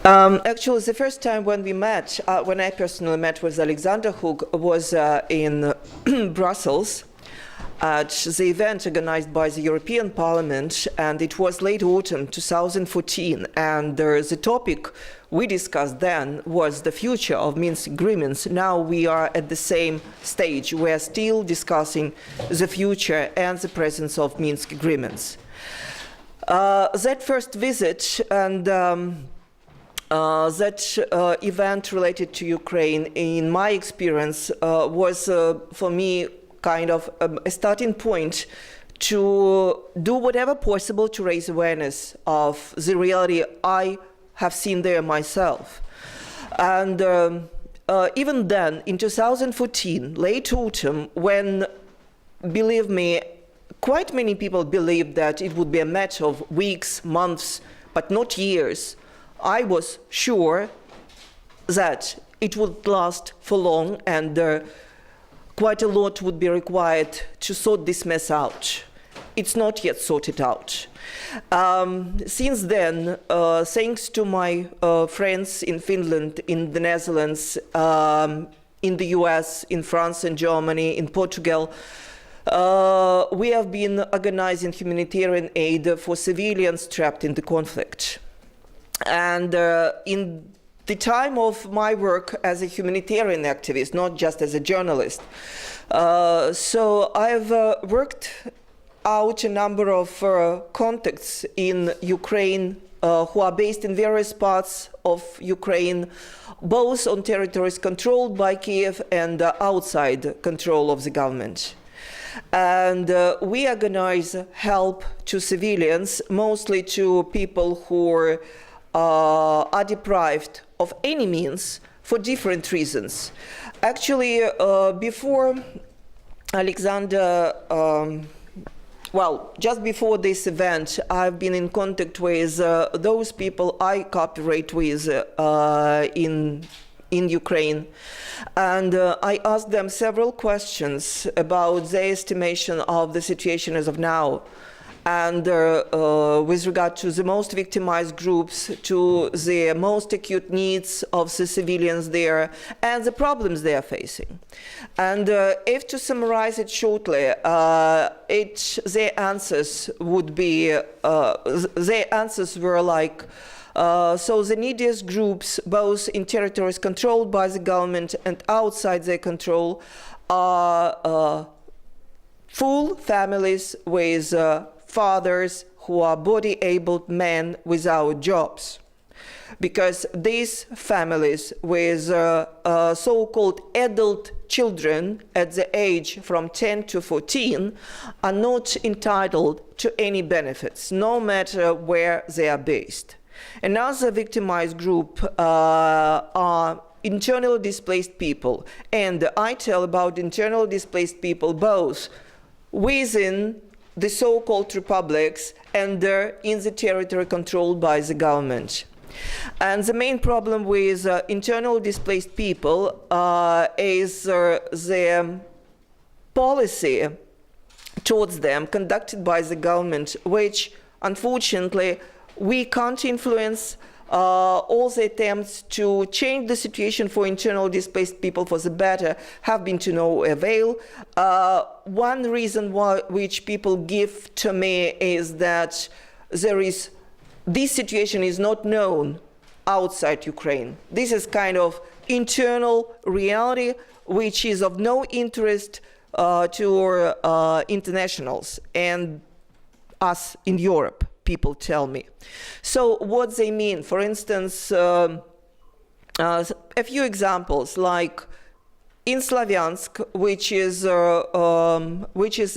Actually, the first time when we met, when I personally met with Alexander Hug, was in Brussels at the event organized by the European Parliament, and it was late autumn 2014, and the topic we discussed then was the future of Minsk agreements. Now we are at the same stage. We are still discussing the future and the presence of Minsk agreements. That first visit and that event related to Ukraine, in my experience, was for me kind of a starting point to do whatever possible to raise awareness of the reality I have seen there myself. And even then, in 2014, late autumn, when, believe me, quite many people believed that it would be a matter of weeks, months, but not years, I was sure that it would last for long and quite a lot would be required to sort this mess out. It's not yet sorted out. Since then, thanks to my friends in Finland, in the Netherlands, in the US, in France and Germany, in Portugal, we have been organizing humanitarian aid for civilians trapped in the conflict. And in the time of my work as a humanitarian activist, not just as a journalist, so I've worked out a number of contacts in Ukraine who are based in various parts of Ukraine, both on territories controlled by Kiev and outside control of the government. And we organize help to civilians, mostly to people who are deprived of any means for different reasons. Actually, before Alexander, well, just before this event, I've been in contact with those people I cooperate with in Ukraine. And I asked them several questions about their estimation of the situation as of now. And with regard to the most victimized groups, to the most acute needs of the civilians there, and the problems they are facing. And if to summarize it shortly, their answers would be, their answers were like, so the neediest groups, both in territories controlled by the government and outside their control, are full families with fathers who are body-able men without jobs. Because these families with so-called adult children at the age from 10 to 14 are not entitled to any benefits, no matter where they are based. Another victimized group are internally displaced people. And I tell about internally displaced people both within the so-called republics and in the territory controlled by the government. And the main problem with internally displaced people is the policy towards them conducted by the government, which unfortunately we can't influence. All the attempts to change the situation for internally displaced people for the better have been to no avail. One reason why, which people give to me is that this situation is not known outside Ukraine. This is kind of internal reality which is of no interest to internationals and us in Europe. People tell me. So what they mean, for instance, a few examples, like in Slavyansk, which is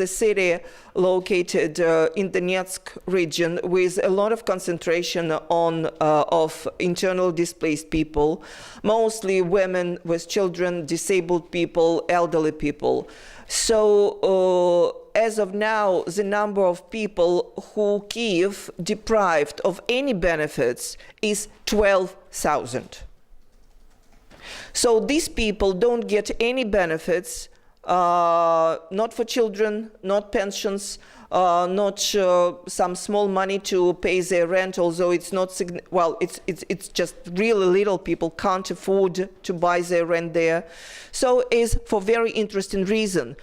a city located in the Donetsk region with a lot of concentration of internal displaced people, mostly women with children, disabled people, elderly people. So as of now, the number of people who Kiev deprived of any benefits is 12,000. So these people don't get any benefits not for children, not pensions, not some small money to pay their rent, although it's not, it's just really little people can't afford to buy their rent there. So is for very interesting reason.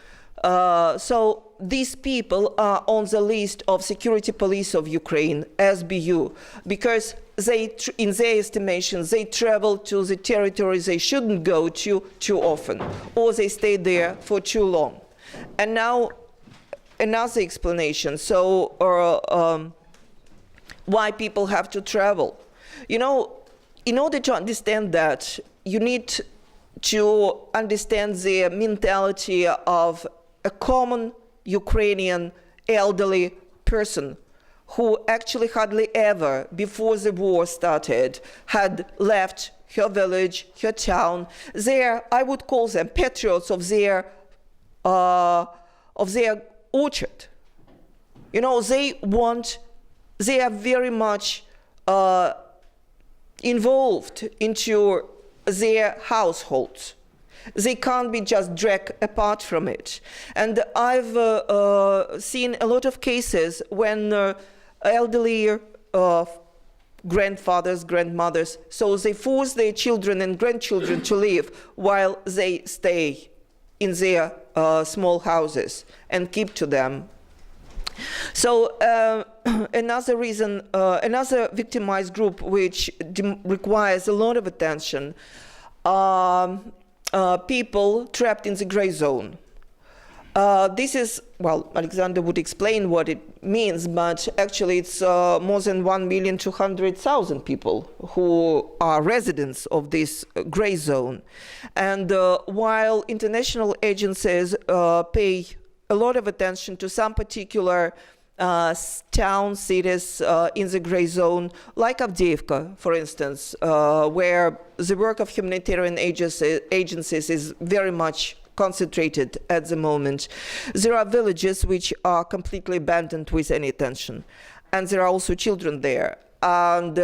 So these people are on the list of security police of Ukraine, SBU, because they, in their estimation, they travel to the territories they shouldn't go to too often, or they stay there for too long. And now, another explanation. So, why people have to travel? You know, in order to understand that, you need to understand the mentality of a common Ukrainian elderly person who actually hardly ever, before the war started, had left her village, her town. I would call them patriots of their orchard. You know, they are very much involved into their households. They can't be just dragged apart from it. And I've seen a lot of cases when elderly grandfathers, grandmothers, so they force their children and grandchildren to leave while they stay in their small houses and keep to them. So another reason, another victimized group which requires a lot of attention, people trapped in the gray zone. This is, well, Alexander would explain what it means, but actually it's more than 1,200,000 people who are residents of this gray zone. And while international agencies pay a lot of attention to some particular towns, cities in the gray zone, like Avdiivka, for instance, where the work of humanitarian agencies is very much concentrated at the moment. There are villages which are completely abandoned with any attention, and there are also children there. And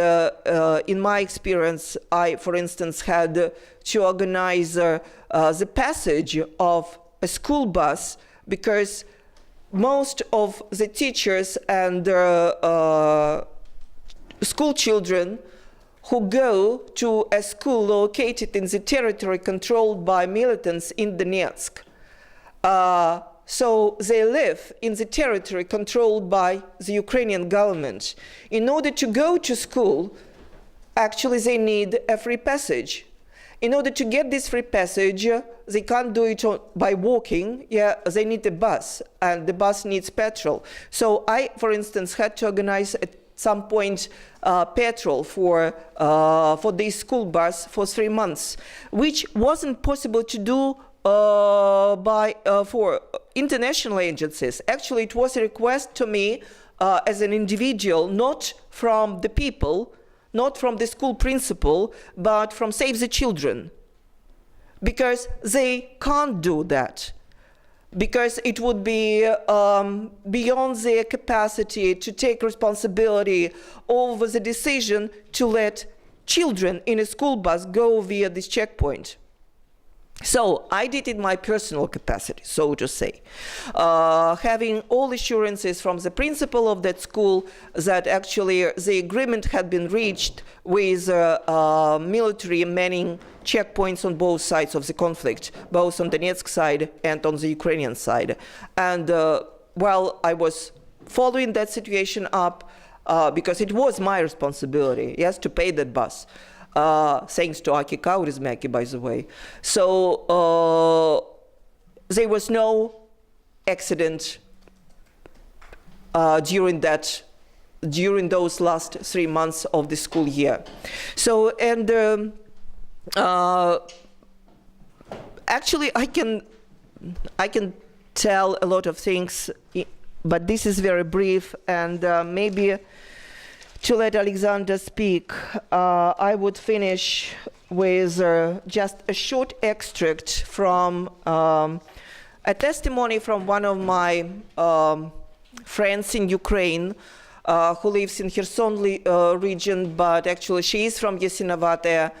in my experience, I, for instance, had to organize the passage of a school bus because most of the teachers and school children who go to a school located in the territory controlled by militants in Donetsk. So they live in the territory controlled by the Ukrainian government. In order to go to school, actually they need a free passage. In order to get this free passage, they can't do it by walking. Yeah, they need a bus, and the bus needs petrol. So I, for instance, had to organize at some point petrol for this school bus for 3 months, which wasn't possible to do for international agencies. Actually, it was a request to me as an individual, not from the people, not from the school principal, but from Save the Children, because they can't do that, because it would be beyond their capacity to take responsibility over the decision to let children in a school bus go via this checkpoint. So I did it in my personal capacity, so to say, having all assurances from the principal of that school that actually the agreement had been reached with military manning checkpoints on both sides of the conflict, both on the Donetsk side and on the Ukrainian side. And while I was following that situation up, because it was my responsibility, yes, to pay that bus. Thanks to Aki Kaurismäki, by the way. So there was no accident during those last 3 months of the school year. So, and actually I can tell a lot of things, but this is very brief, and maybe to let Alexander speak, I would finish with just a short extract from a testimony from one of my friends in Ukraine who lives in Kherson region, but actually she is from Yasinavate,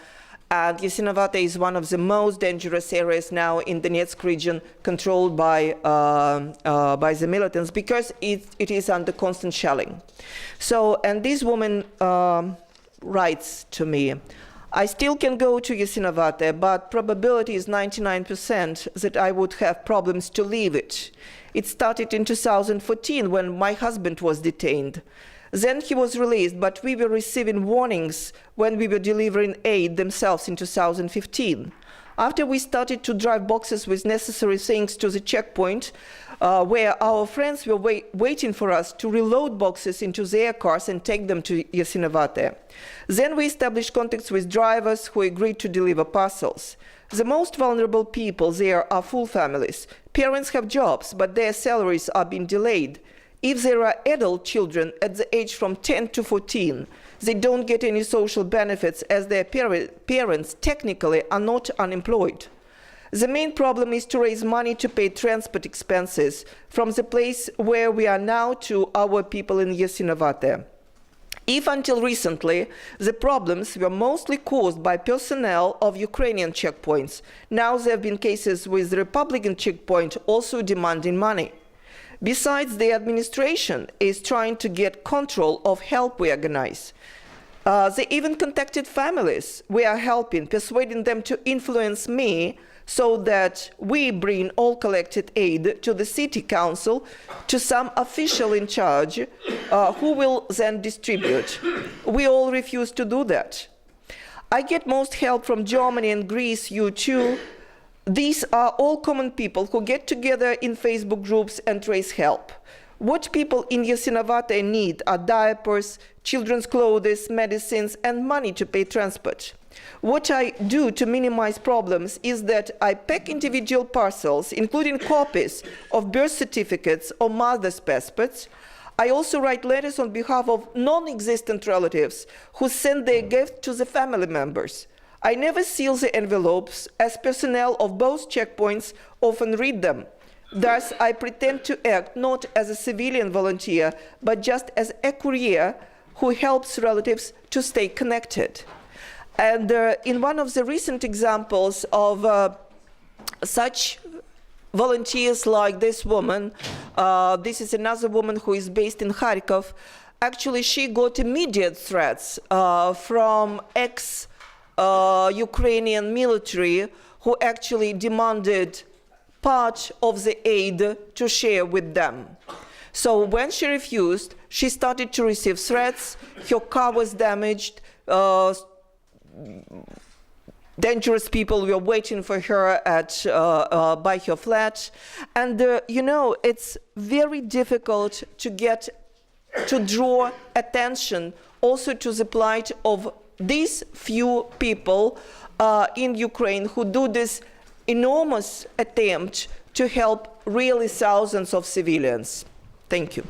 And Yasinovata is one of the most dangerous areas now in the Donetsk region, controlled by the militants, because it is under constant shelling. So, and this woman writes to me, I still can go to Yasinovata, but probability is 99% that I would have problems to leave it. It started in 2014 when my husband was detained. Then he was released, but we were receiving warnings when we were delivering aid themselves in 2015. After we started to drive boxes with necessary things to the checkpoint, where our friends were waiting for us to reload boxes into their cars and take them to Yasinovata. Then we established contacts with drivers who agreed to deliver parcels. The most vulnerable people there are full families. Parents have jobs, but their salaries are being delayed. If there are adult children at the age from 10 to 14, they don't get any social benefits as their parents technically are not unemployed. The main problem is to raise money to pay transport expenses from the place where we are now to our people in Yasinovata. If until recently the problems were mostly caused by personnel of Ukrainian checkpoints, now there have been cases with the Republican checkpoint also demanding money. Besides, the administration is trying to get control of help we organize. They even contacted families we are helping, persuading them to influence me so that we bring all collected aid to the city council, to some official in charge, who will then distribute. We all refuse to do that. I get most help from Germany and Greece, you too. These are all common people who get together in Facebook groups and raise help. What people in Yasinovata need are diapers, children's clothes, medicines, and money to pay transport. What I do to minimize problems is that I pack individual parcels, including copies of birth certificates or mother's passports. I also write letters on behalf of non-existent relatives who send their gifts to the family members. I never seal the envelopes, as personnel of both checkpoints often read them. Thus, I pretend to act not as a civilian volunteer, but just as a courier who helps relatives to stay connected. And in one of the recent examples of such volunteers like this woman, this is another woman who is based in Kharkov. Actually, she got immediate threats from Ukrainian military who actually demanded part of the aid to share with them. So when she refused, she started to receive threats. Her car was damaged. Dangerous people were waiting for her at by her flat. And you know, it's very difficult to draw attention also to the plight of these few people in Ukraine who do this enormous attempt to help really thousands of civilians. Thank you.